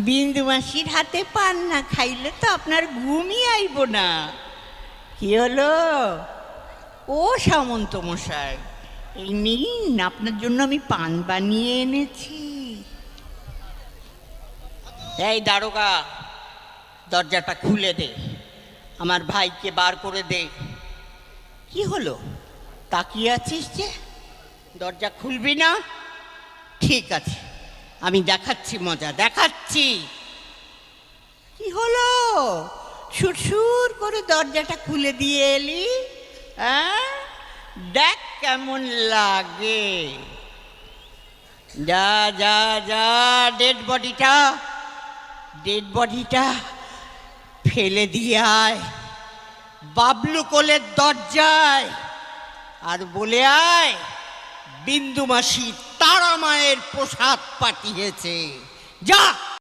বিন্দু মাসির হাতে পান না খাইলে তো আপনার ঘুমই আইব না। কি হলো? ও সামন্ত মশাই, এই নিন, আপনার জন্য আমি পান বানিয়ে এনেছি। এই দারোগা, দরজাটা খুলে দে, আমার ভাইকে বার করে দে। কি হলো, তাকিয়ে আছিস যে? দরজা খুলবি না? ঠিক আছে, আমি দেখাচ্ছি, মজা দেখাচ্ছি। কি হলো, সুরসুর করে দরজাটা খুলে দিয়ে এলি? হ্যাঁ, দেখ কেমন লাগে। যা যা যা, ডেড বডিটা ফেলে দিয়ে আয় বাবলু কোলের দরজায়, আর বলে আয় বিন্দু মাসি তারা মায়ের প্রসাদ পাঠিয়েছে। যা।